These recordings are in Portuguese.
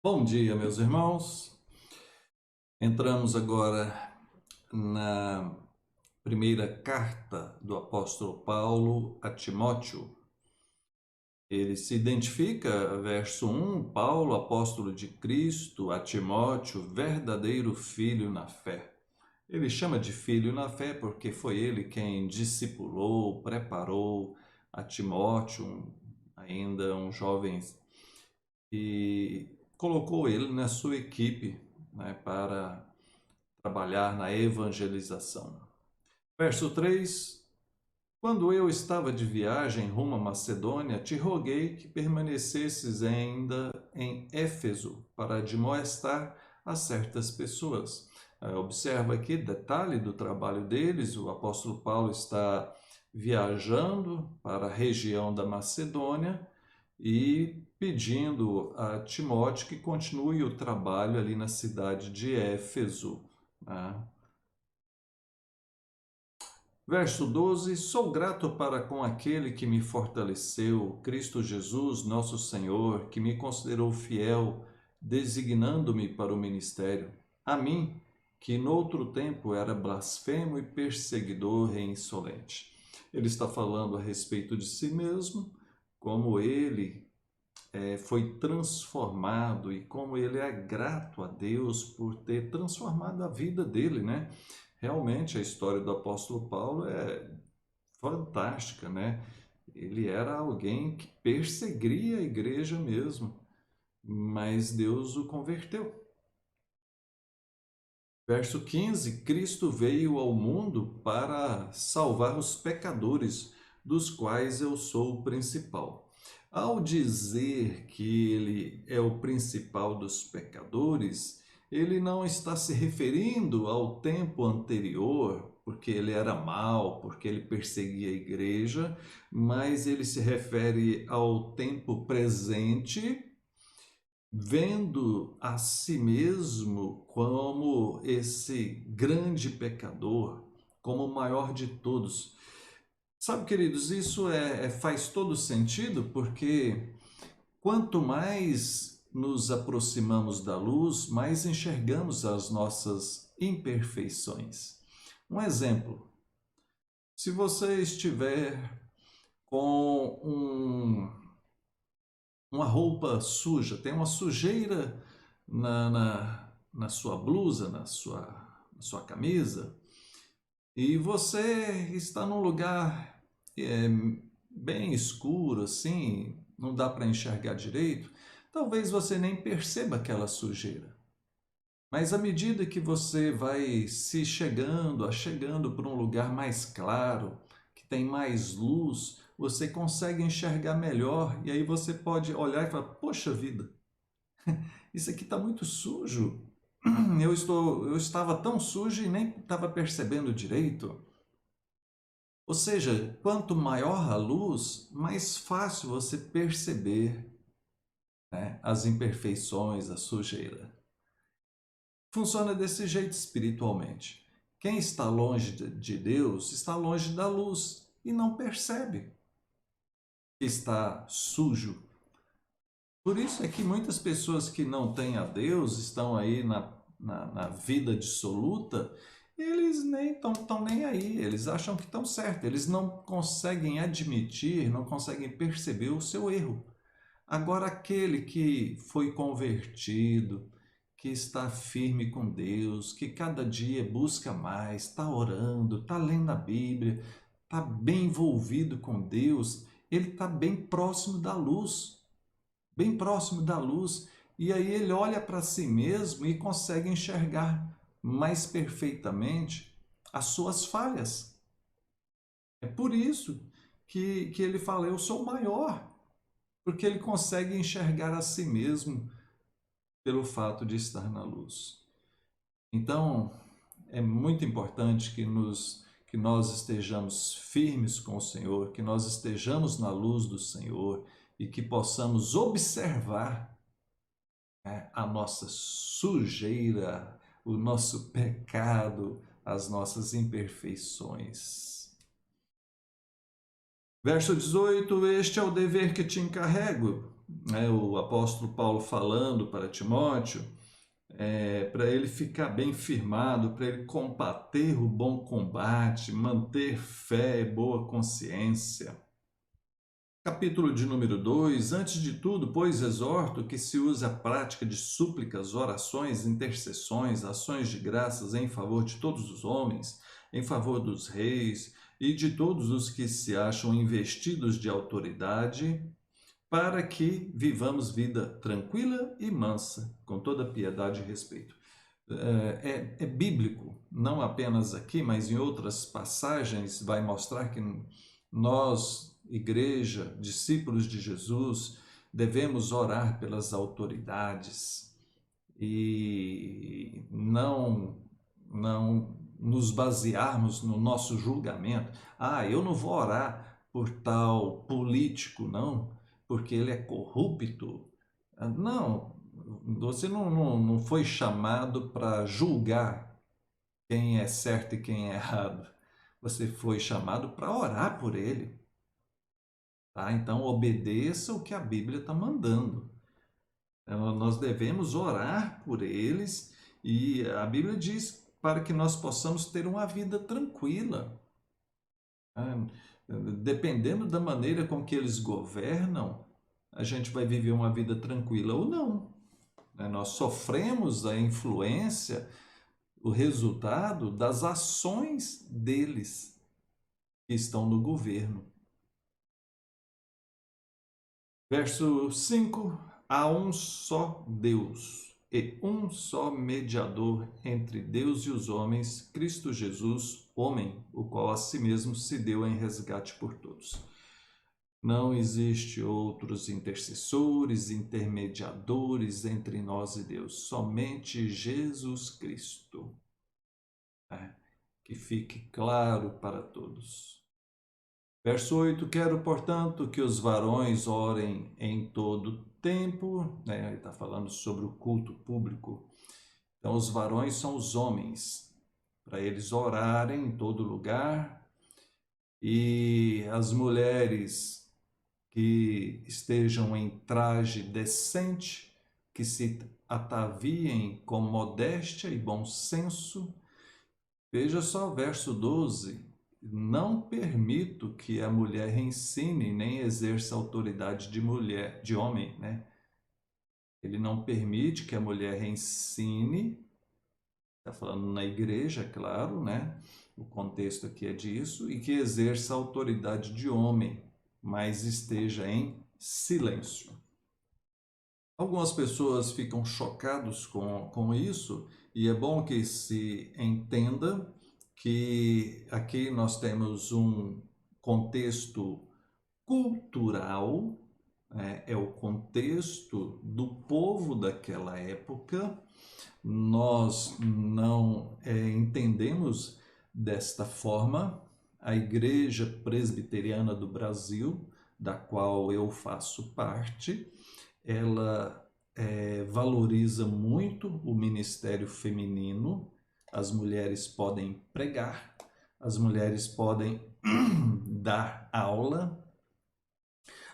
Bom dia, meus irmãos. Entramos agora na primeira carta do apóstolo Paulo a Timóteo. Ele se identifica, verso 1, Paulo, apóstolo de Cristo, a Timóteo, verdadeiro filho na fé. Ele chama de filho na fé porque foi ele quem discipulou, preparou a Timóteo, ainda um jovem, e colocou ele na sua equipe, né, para trabalhar na evangelização. Verso 3: Quando eu estava de viagem rumo à Macedônia, te roguei que permanecesses ainda em Éfeso para admoestar a certas pessoas. Observa aqui detalhe do trabalho deles. O apóstolo Paulo está viajando para a região da Macedônia e pedindo a Timóteo que continue o trabalho ali na cidade de Éfeso, né? Verso 12: Sou grato para com aquele que me fortaleceu, Cristo Jesus, nosso Senhor, que me considerou fiel, designando-me para o ministério. A mim, que noutro tempo era blasfemo e perseguidor e insolente. Ele está falando a respeito de si mesmo, como ele foi transformado e como ele é grato a Deus por ter transformado a vida dele, né? Realmente a história do apóstolo Paulo é fantástica, né? Ele era alguém que perseguia a igreja mesmo, mas Deus o converteu. Verso 15: Cristo veio ao mundo para salvar os pecadores, dos quais eu sou o principal. Ao dizer que ele é o principal dos pecadores, ele não está se referindo ao tempo anterior, porque ele era mau, porque ele perseguia a igreja, mas ele se refere ao tempo presente, vendo a si mesmo como esse grande pecador, como o maior de todos. Sabe, queridos, isso faz todo sentido, porque quanto mais nos aproximamos da luz, mais enxergamos as nossas imperfeições. Um exemplo: se você estiver com uma roupa suja, tem uma sujeira na sua blusa, na sua camisa, e você está num lugar é, bem escuro, assim, não dá para enxergar direito, talvez você nem perceba aquela sujeira. Mas à medida que você vai se chegando por um lugar mais claro, que tem mais luz, você consegue enxergar melhor e aí você pode olhar e falar: poxa vida, isso aqui está muito sujo. Eu estava tão sujo e nem estava percebendo direito. Ou seja, quanto maior a luz, mais fácil você perceber, né, as imperfeições, a sujeira. Funciona desse jeito espiritualmente. Quem está longe de Deus está longe da luz e não percebe que está sujo. Por isso é que muitas pessoas que não têm a Deus, estão aí na vida dissoluta, eles nem estão nem aí, eles acham que estão certos, eles não conseguem admitir, não conseguem perceber o seu erro. Agora, aquele que foi convertido, que está firme com Deus, que cada dia busca mais, está orando, está lendo a Bíblia, está bem envolvido com Deus, ele está bem próximo da luz, bem próximo da luz, e aí ele olha para si mesmo e consegue enxergar mais perfeitamente as suas falhas. É por isso que ele fala: eu sou o maior, porque ele consegue enxergar a si mesmo pelo fato de estar na luz. Então, é muito importante que nós estejamos firmes com o Senhor, que nós estejamos na luz do Senhor e que possamos observar, né, a nossa sujeira, o nosso pecado, as nossas imperfeições. Verso 18: Este é o dever que te encarrego. né, o apóstolo Paulo falando para Timóteo, para ele ficar bem firmado, para ele combater o bom combate, manter fé e boa consciência. Capítulo de número 2: Antes de tudo, pois, exorto que se use a prática de súplicas, orações, intercessões, ações de graças em favor de todos os homens, em favor dos reis e de todos os que se acham investidos de autoridade, para que vivamos vida tranquila e mansa, com toda piedade e respeito. É bíblico, não apenas aqui, mas em outras passagens vai mostrar que nós, igreja, discípulos de Jesus, devemos orar pelas autoridades e não nos basearmos no nosso julgamento. Eu não vou orar por tal político, não, porque ele é corrupto. Não, você não foi chamado para julgar quem é certo e quem é errado. Você foi chamado para orar por ele. Tá? Então, obedeça o que a Bíblia está mandando. Nós devemos orar por eles e a Bíblia diz para que nós possamos ter uma vida tranquila. Tá? Dependendo da maneira com que eles governam, a gente vai viver uma vida tranquila ou não. Nós sofremos a influência, o resultado das ações deles que estão no governo. Verso 5: Há um só Deus e um só mediador entre Deus e os homens, Cristo Jesus, homem, o qual a si mesmo se deu em resgate por todos. Não existe outros intercessores, intermediadores entre nós e Deus, somente Jesus Cristo. Que fique claro para todos. Verso 8: Quero, portanto, que os varões orem em todo tempo. Ele está falando sobre o culto público. Então, os varões são os homens, para eles orarem em todo lugar. E as mulheres que estejam em traje decente, que se ataviem com modéstia e bom senso. Veja só o verso 12: Não permito que a mulher ensine nem exerça autoridade de homem, né? Ele não permite que a mulher ensine, está falando na igreja, claro, né? O contexto aqui é disso, e que exerça autoridade de homem, mas esteja em silêncio. Algumas pessoas ficam chocadas com isso, e é bom que se entenda que aqui nós temos um contexto cultural, é o contexto do povo daquela época. Nós não entendemos desta forma. A Igreja Presbiteriana do Brasil, da qual eu faço parte, ela valoriza muito o ministério feminino. As mulheres podem pregar, as mulheres podem dar aula,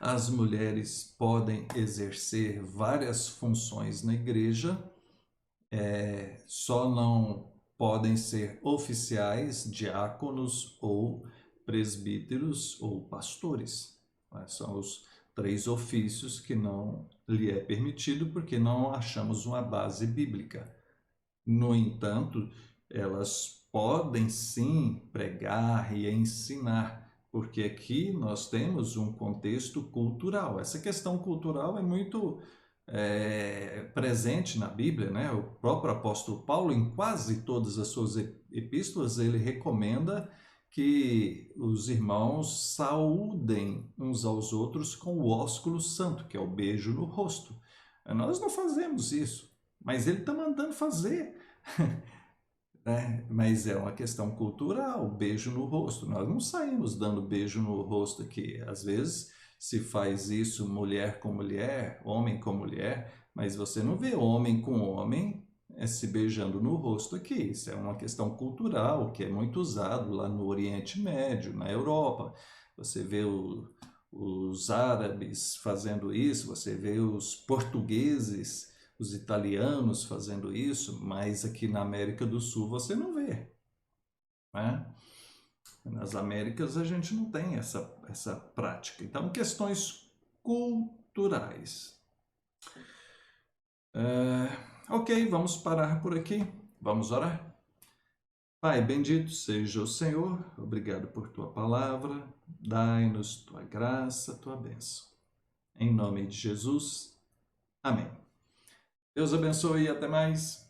as mulheres podem exercer várias funções na igreja, só não podem ser oficiais, diáconos ou presbíteros ou pastores. São os 3 ofícios que não lhe é permitido porque não achamos uma base bíblica. No entanto, elas podem sim pregar e ensinar, porque aqui nós temos um contexto cultural. Essa questão cultural é muito presente na Bíblia, né? O próprio apóstolo Paulo, em quase todas as suas epístolas, ele recomenda que os irmãos saúdem uns aos outros com o ósculo santo, que é o beijo no rosto. Nós não fazemos isso, mas ele está mandando fazer. Mas é uma questão cultural, beijo no rosto. Nós não saímos dando beijo no rosto aqui. Às vezes se faz isso mulher com mulher, homem com mulher, mas você não vê homem com homem se beijando no rosto aqui. Isso é uma questão cultural que é muito usado lá no Oriente Médio, na Europa. Você vê os árabes fazendo isso, você vê os portugueses, os italianos fazendo isso, mas aqui na América do Sul você não vê, né? Nas Américas a gente não tem essa prática. Então, questões culturais. Ok, vamos parar por aqui. Vamos orar? Pai, bendito seja o Senhor, obrigado por tua palavra, dai-nos tua graça, tua bênção. Em nome de Jesus, amém. Deus abençoe e até mais.